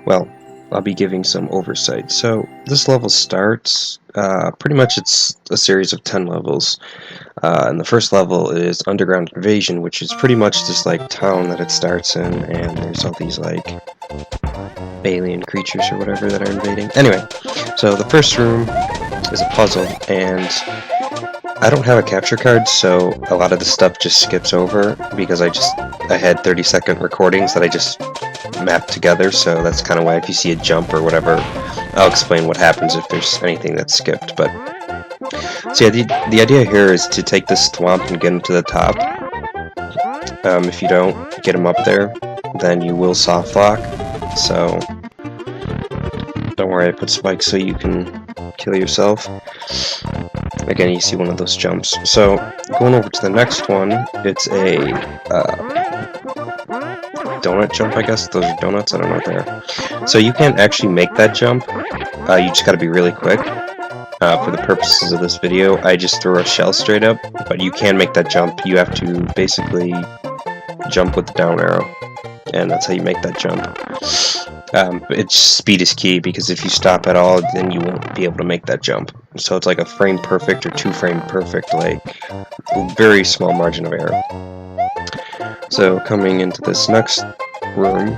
well, I'll be giving some oversight. So this level starts, pretty much it's a series of 10 levels. And the first level is Underground Invasion, which is pretty much this like town that it starts in, and there's all these like alien creatures or whatever that are invading. Anyway, so the first room is a puzzle, and I don't have a capture card, so a lot of the stuff just skips over because I had 30-second recordings that I just mapped together, so that's kind of why if you see a jump or whatever, I'll explain what happens if there's anything that's skipped. But so yeah, the idea here is to take this swamp and get him to the top. If you don't get him up there, then you will soft lock. So don't worry, I put spikes so you can kill yourself. Again, you see one of those jumps. So going over to the next one, it's a donut jump, I guess. Those are donuts, I don't know what they are. So you can't actually make that jump. You just gotta be really quick. For the purposes of this video, I just throw a shell straight up, but you can make that jump. You have to basically jump with the down arrow, and that's how you make that jump. But speed is key, because if you stop at all, then you won't be able to make that jump. So it's like a frame perfect or 2 frame perfect, like a very small margin of error. So coming into this next room,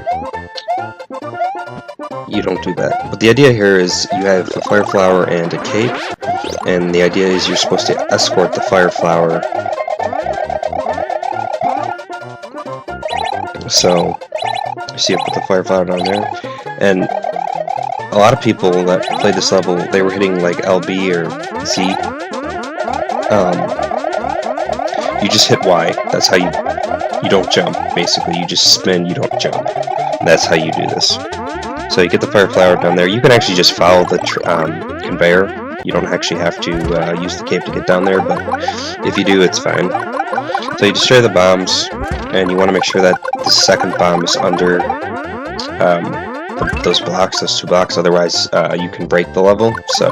you don't do that. But the idea here is you have a fire flower and a cape, and the idea is you're supposed to escort the fire flower. So you see I put the fire flower down there, and a lot of people that played this level, they were hitting like LB or Z. You just hit Y. That's how you don't jump, basically. You just spin, you don't jump. And that's how you do this. So you get the fire flower down there. You can actually just follow the conveyor. You don't actually have to use the cape to get down there, but if you do, it's fine. So you destroy the bombs, and you want to make sure that the second bomb is under those blocks, those 2 blocks, otherwise you can break the level, so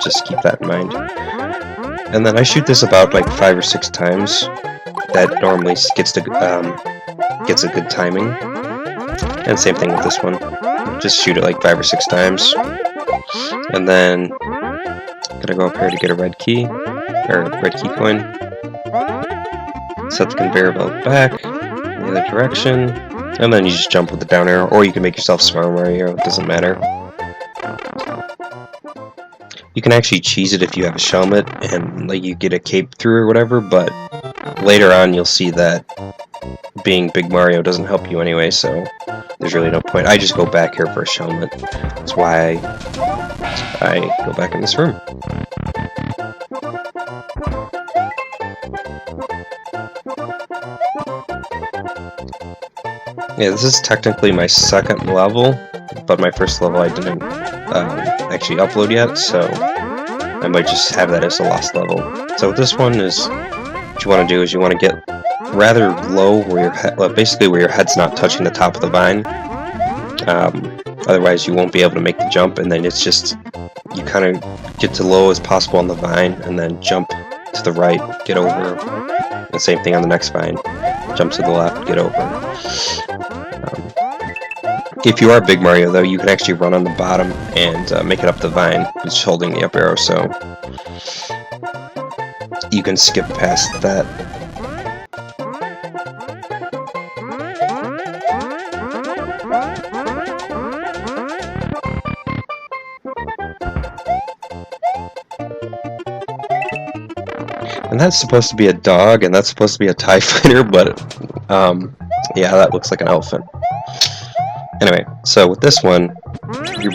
just keep that in mind. And then I shoot this about like 5 or 6 times. That normally gets a good timing. And same thing with this one. Just shoot it like 5 or 6 times. And then gotta go up here to get a red key, or red key coin. Set the conveyor belt back in the other direction, and then you just jump with the down arrow, or you can make yourself Smart Mario, it doesn't matter. You can actually cheese it if you have a shelmet and like you get a cape through or whatever, but later on you'll see that being Big Mario doesn't help you anyway, so there's really no point. I just go back here for a shelmet. That's why I go back in this room. Yeah, this is technically my second level, but my first level I didn't actually upload yet, so I might just have that as a lost level. So this one is, what you want to do is you want to get rather low, where your head, well, basically where your head's not touching the top of the vine. Otherwise you won't be able to make the jump, and then it's just, you kind of get to low as possible on the vine, and then jump to the right, get over. The same thing on the next vine. Jump to the left, get over. If you are Big Mario, though, you can actually run on the bottom and make it up the vine, just holding the up arrow, so you can skip past that. And that's supposed to be a dog, and that's supposed to be a TIE fighter, but yeah, that looks like an elephant. Anyway, so with this one, you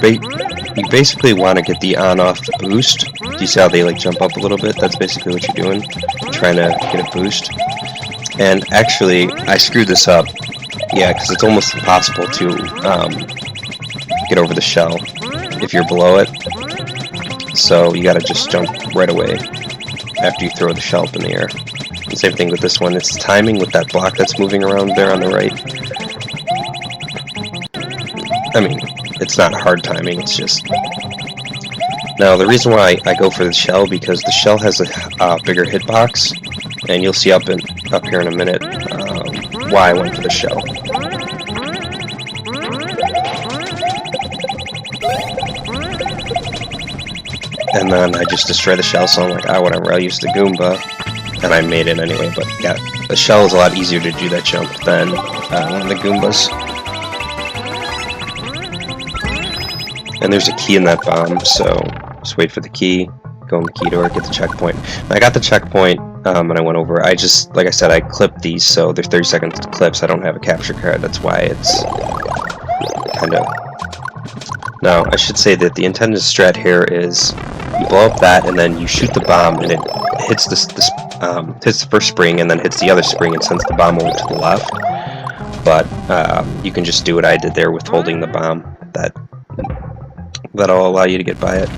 basically want to get the on-off boost. Do you see how they like jump up a little bit? That's basically what you're doing, trying to get a boost. And actually, I screwed this up. Yeah, because it's almost impossible to get over the shell if you're below it. So you gotta just jump right away after you throw the shell up in the air. And same thing with this one. It's timing with that block that's moving around there on the right. I mean, it's not hard timing, it's just... Now, the reason why I go for the shell, because the shell has a bigger hitbox, and you'll see up here in a minute why I went for the shell. and then I just destroy the shell, so I'm like, ah, whatever, I'll use the Goomba, and I made it anyway. But yeah, the shell is a lot easier to do that jump than one of the Goombas. And there's a key in that bomb, so just wait for the key, go in the key door, get the checkpoint. And I got the checkpoint, and I went over. I just, like I said, I clipped these, so they're 30 seconds clips. I don't have a capture card, that's why it's kind of... Now, I should say that the intended strat here is you blow up that, and then you shoot the bomb, and it hits hits the first spring, and then hits the other spring, and sends the bomb over to the left. But you can just do what I did there with holding the bomb. That'll allow you to get by it.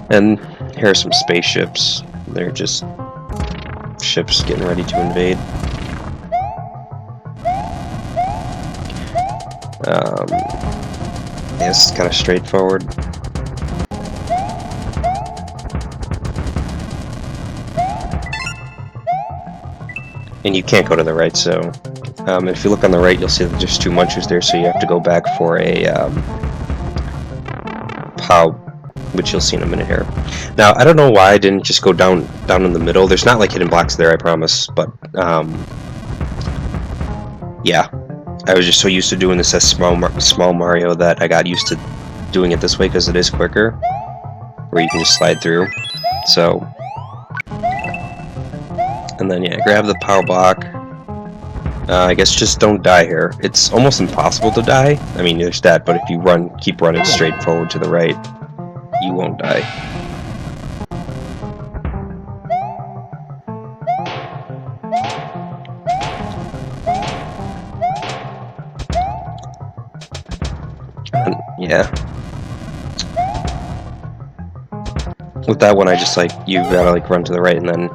And here are some spaceships. They're just ships getting ready to invade. Yeah, this is kind of straightforward. And you can't go to the right, so if you look on the right, you'll see that there's two munchers there, so you have to go back for a POW, which you'll see in a minute here. Now, I don't know why I didn't just go down in the middle. There's not like hidden blocks there, I promise, but yeah, I was just so used to doing this as small Mario that I got used to doing it this way because it is quicker, where you can just slide through. So, and then yeah, grab the power block. I guess just don't die here. It's almost impossible to die. I mean, there's that, but if you keep running straight forward to the right, you won't die. And, yeah. With that one, I just you gotta run to the right and then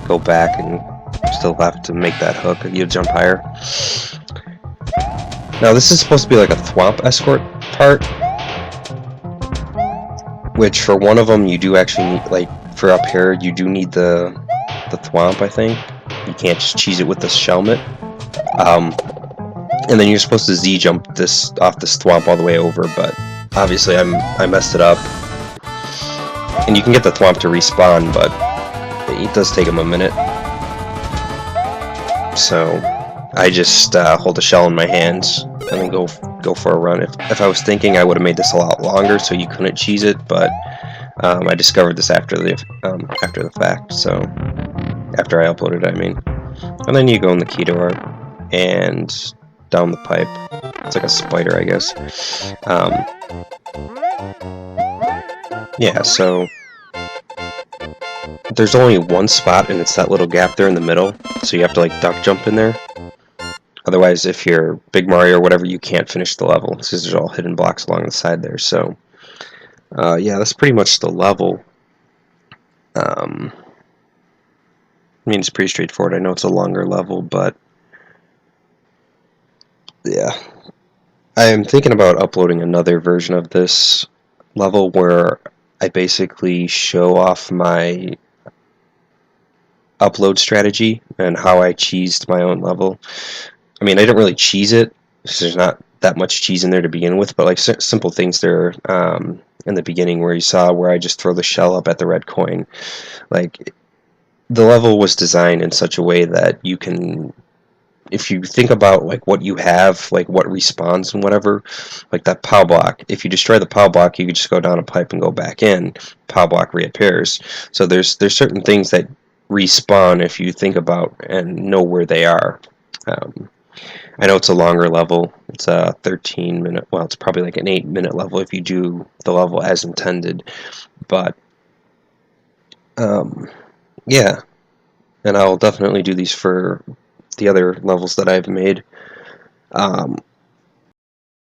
go back and still have to make that hook. You jump higher. Now this is supposed to be like a thwomp escort part, which for one of them you do actually need, for up here, you do need the thwomp, I think. You can't just cheese it with the shelmet. And then you're supposed to Z jump off this thwomp all the way over, but obviously I messed it up. And you can get the thwomp to respawn, but it does take him a minute. So I just hold a shell in my hands and then go for a run. If I was thinking, I would have made this a lot longer so you couldn't cheese it, but I discovered this after the fact. So after I uploaded it, I mean. And then you go in the key door and down the pipe. It's like a spider, I guess. Yeah, so there's only one spot, and it's that little gap there in the middle, so you have to duck jump in there. Otherwise, if you're Big Mario or whatever, you can't finish the level, because there's all hidden blocks along the side there. So yeah, that's pretty much the level. I mean, it's pretty straightforward. I know it's a longer level, but yeah. I am thinking about uploading another version of this level where I basically show off my upload strategy and how I cheesed my own level. I mean, I didn't really cheese it, because there's not that much cheese in there to begin with, but simple things there in the beginning where you saw where I just throw the shell up at the red coin. The level was designed in such a way that you can, if you think about what you have, what respawns and whatever, that POW block, if you destroy the POW block, you could just go down a pipe and go back in. POW block reappears. So there's certain things that respawn if you think about and know where they are. I know it's a longer level. It's a 13-minute, well, it's probably an 8-minute level if you do the level as intended. But yeah, and I'll definitely do these for the other levels that I've made.